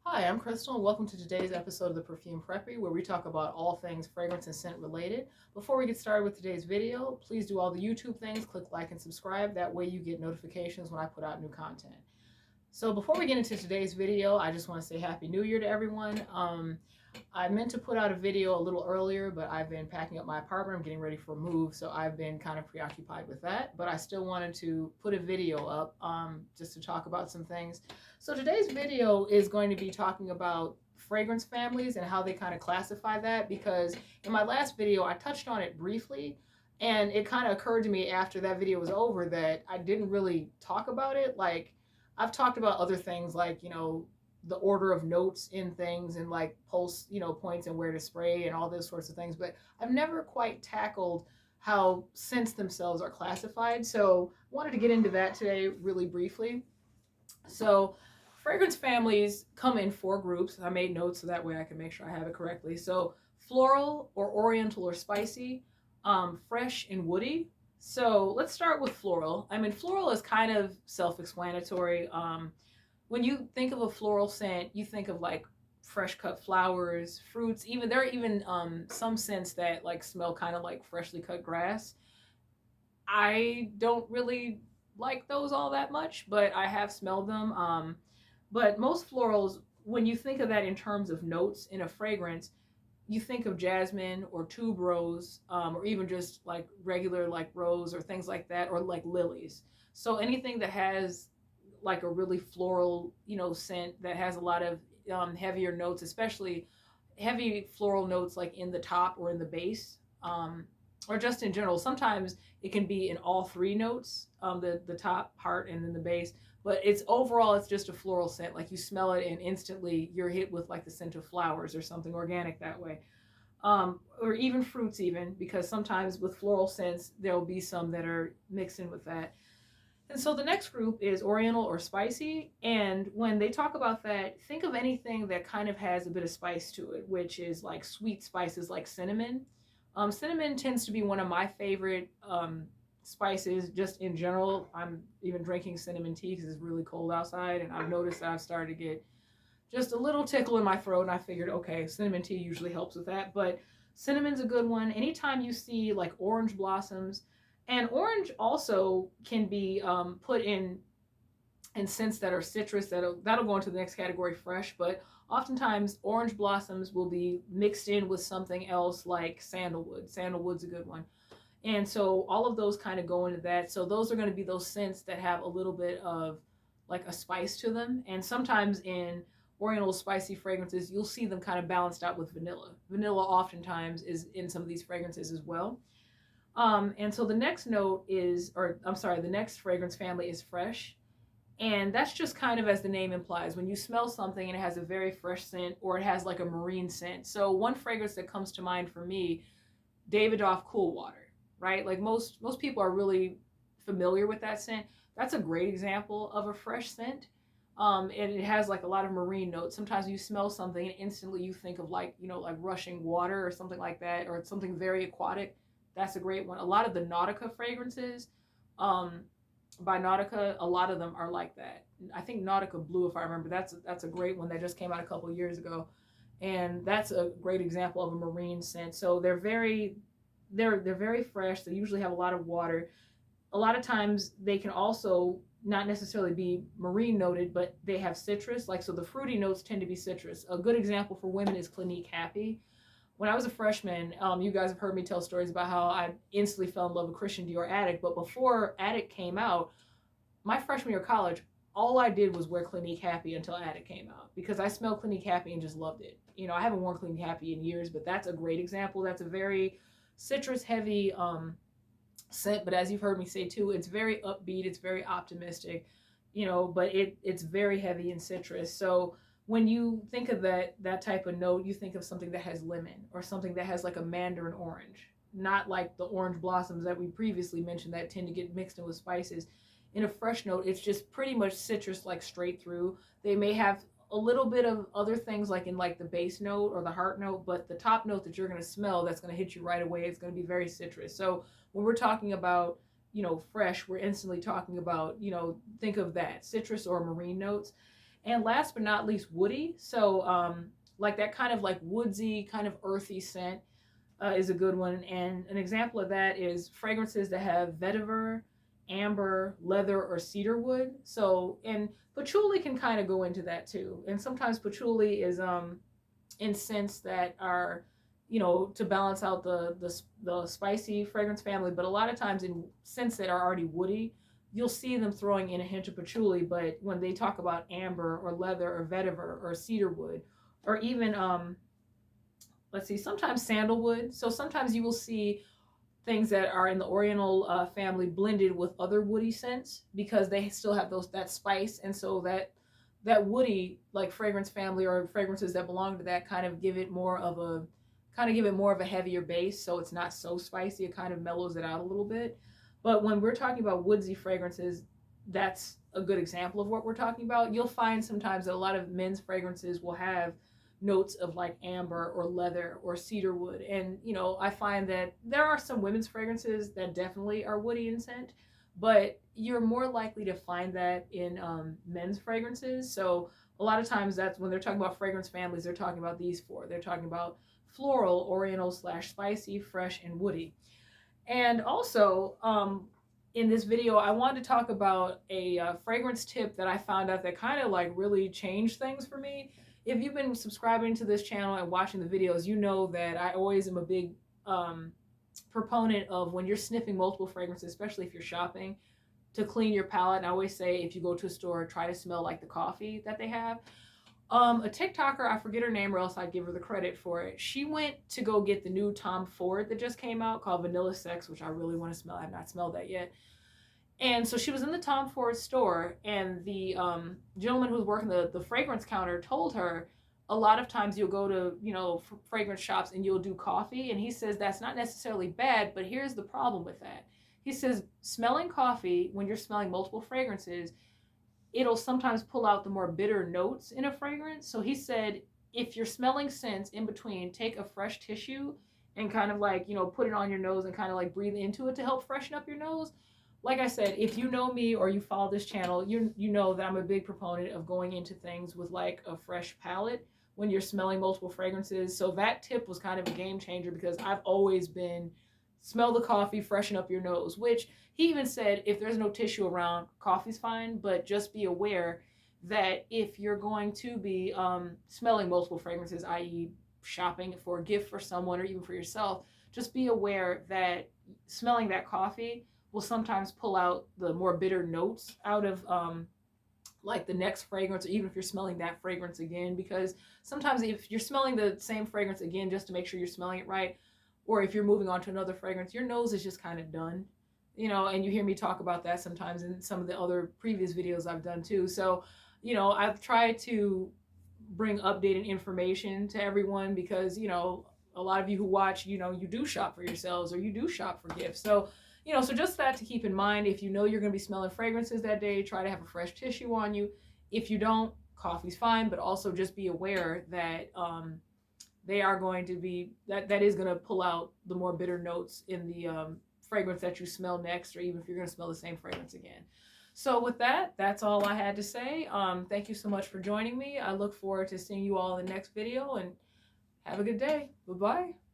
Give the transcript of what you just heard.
Hi, I'm Crystal, and welcome to today's episode of the Perfume Preppy, where we talk about all things fragrance and scent related. Before we get started with today's video, please do all the YouTube things, click like and subscribe. That way you get notifications when I put out new content. So before we get into today's video, I just want to say Happy New Year to everyone. I meant to put out a video a little earlier, but I've been packing up my apartment. I'm getting ready for a move, so I've been kind of preoccupied with that. But I still wanted to put a video up just to talk about some things. So today's video is going to be talking about fragrance families and how they kind of classify that, because in my last video I touched on it briefly, and it kind of occurred to me after that video was over that I didn't really talk about it. Like, I've talked about other things like, the order of notes in things and like pulse, points and where to spray and all those sorts of things, but I've never quite tackled how scents themselves are classified. So I wanted to get into that today really briefly. So fragrance families come in four groups. I made notes so that way I can make sure I have it correctly. So floral or oriental or spicy, fresh and woody. So let's start with floral. I mean, floral is kind of self-explanatory. When you think of a floral scent, you think of like fresh cut flowers, fruits. Even there are even some scents that like smell kind of like freshly cut grass. I don't really like those all that much, but I have smelled them. But most florals, when you think of that in terms of notes in a fragrance, you think of jasmine or tuberose, or even just like regular like rose or things like that, or like lilies. So anything that has like a really floral, scent that has a lot of heavier notes, especially heavy floral notes like in the top or in the base, or just in general. Sometimes it can be in all three notes, the top part and then the base. But it's overall, it's just a floral scent. Like you smell it and instantly you're hit with like the scent of flowers or something organic that way. Or even fruits, even because sometimes with floral scents there'll be some that are mixed in with that. And so the next group is oriental or spicy. And when they talk about that, think of anything that kind of has a bit of spice to it, which is like sweet spices like cinnamon. Cinnamon tends to be one of my favorite spices just in general. I'm even drinking cinnamon tea because it's really cold outside. And I've noticed that I've started to get just a little tickle in my throat. And I figured, okay, cinnamon tea usually helps with that. But cinnamon's a good one. Anytime you see like orange blossoms, and orange also can be put in scents that are citrus. That'll go into the next category, fresh. But oftentimes orange blossoms will be mixed in with something else like sandalwood. Sandalwood's a good one. And so all of those kind of go into that. So those are going to be those scents that have a little bit of like a spice to them. And sometimes in oriental spicy fragrances, you'll see them kind of balanced out with vanilla. Vanilla oftentimes is in some of these fragrances as well. And so the next note is, or I'm sorry, the next fragrance family is fresh. And that's just kind of as the name implies, when you smell something and it has a very fresh scent or it has like a marine scent. So one fragrance that comes to mind for me, Davidoff Cool Water, right? Like most people are really familiar with that scent. That's a great example of a fresh scent. And it has like a lot of marine notes. Sometimes you smell something and instantly you think of like, like rushing water or something like that, or it's something very aquatic. That's a great one. A lot of the Nautica fragrances, um, by Nautica, a lot of them are like that. I think Nautica Blue, if I remember, that's a great one that just came out a couple of years ago, and that's a great example of a marine scent. So they're very fresh. They usually have a lot of water. A lot of times they can also not necessarily be marine noted, but they have citrus. Like, so the fruity notes tend to be citrus. A good example for women is Clinique Happy. When I was a freshman, you guys have heard me tell stories about how I instantly fell in love with Christian Dior Addict. But before Addict came out, my freshman year of college, all I did was wear Clinique Happy until Addict came out, because I smelled Clinique Happy and just loved it. I haven't worn Clinique Happy in years, but that's a great example. That's a very citrus heavy scent, but as you've heard me say too, it's very upbeat, it's very optimistic, but it's very heavy in citrus. So when you think of that type of note, you think of something that has lemon or something that has like a mandarin orange, not like the orange blossoms that we previously mentioned that tend to get mixed in with spices. In a fresh note, it's just pretty much citrus, like straight through. They may have a little bit of other things like in like the base note or the heart note, but the top note that you're going to smell that's going to hit you right away is going to be very citrus. So when we're talking about, fresh, we're instantly talking about, think of that citrus or marine notes. And last but not least, woody. So like that kind of like woodsy, kind of earthy scent is a good one. And an example of that is fragrances that have vetiver, amber, leather, or cedar wood. So, and patchouli can kind of go into that too. And sometimes patchouli is in scents that are, you know, to balance out the spicy fragrance family. But a lot of times in scents that are already woody, you'll see them throwing in a hint of patchouli. But when they talk about amber or leather or vetiver or cedar wood, or even let's see, sometimes sandalwood. So sometimes you will see things that are in the Oriental family blended with other woody scents because they still have that spice, and so that woody like fragrance family or fragrances that belong to that kind of give it more of a heavier base, so it's not so spicy. It kind of mellows it out a little bit. But when we're talking about woodsy fragrances, that's a good example of what we're talking about. You'll find sometimes that a lot of men's fragrances will have notes of like amber or leather or cedar wood. And you know, I find that there are some women's fragrances that definitely are woody in scent, but you're more likely to find that in men's fragrances. So a lot of times that's when they're talking about fragrance families, they're talking about these four. They're talking about floral, oriental slash spicy, fresh, and woody. And also in this video, I wanted to talk about a fragrance tip that I found out that kind of like really changed things for me. If you've been subscribing to this channel and watching the videos, you know that I always am a big proponent of when you're sniffing multiple fragrances, especially if you're shopping, to clean your palette. And I always say if you go to a store, try to smell like the coffee that they have. A TikToker, I forget her name or else I'd give her the credit for it. She went to go get the new Tom Ford that just came out called Vanilla Sex, which I really want to smell. I have not smelled that yet. And so she was in the Tom Ford store, and the gentleman who was working the fragrance counter told her a lot of times you'll go to, you know, fragrance shops and you'll do coffee. And he says that's not necessarily bad, but here's the problem with that. He says smelling coffee when you're smelling multiple fragrances, it'll sometimes pull out the more bitter notes in a fragrance. So he said if you're smelling scents in between, take a fresh tissue and kind of like, you know, put it on your nose and kind of like breathe into it to help freshen up your nose. Like I said, if you know me or you follow this channel, you know that I'm a big proponent of going into things with like a fresh palette when you're smelling multiple fragrances. So that tip was kind of a game changer because I've always been smell the coffee, freshen up your nose, which he even said if there's no tissue around, coffee's fine, but just be aware that if you're going to be smelling multiple fragrances, i.e. shopping for a gift for someone or even for yourself, just be aware that smelling that coffee will sometimes pull out the more bitter notes out of like the next fragrance, or even if you're smelling that fragrance again, because sometimes if you're smelling the same fragrance again just to make sure you're smelling it right, or if you're moving on to another fragrance, your nose is just kind of done, you know. And you hear me talk about that sometimes in some of the other previous videos I've done too. So, you know, I've tried to bring updated information to everyone because, you know, a lot of you who watch, you know, you do shop for yourselves or you do shop for gifts. So, you know, so just that to keep in mind. If you know you're going to be smelling fragrances that day, try to have a fresh tissue on you. If you don't, coffee's fine, but also just be aware that they are going to be, that is going to pull out the more bitter notes in the fragrance that you smell next, or even if you're going to smell the same fragrance again. So with that, that's all I had to say. Thank you so much for joining me. I look forward to seeing you all in the next video, and have a good day. Bye-bye.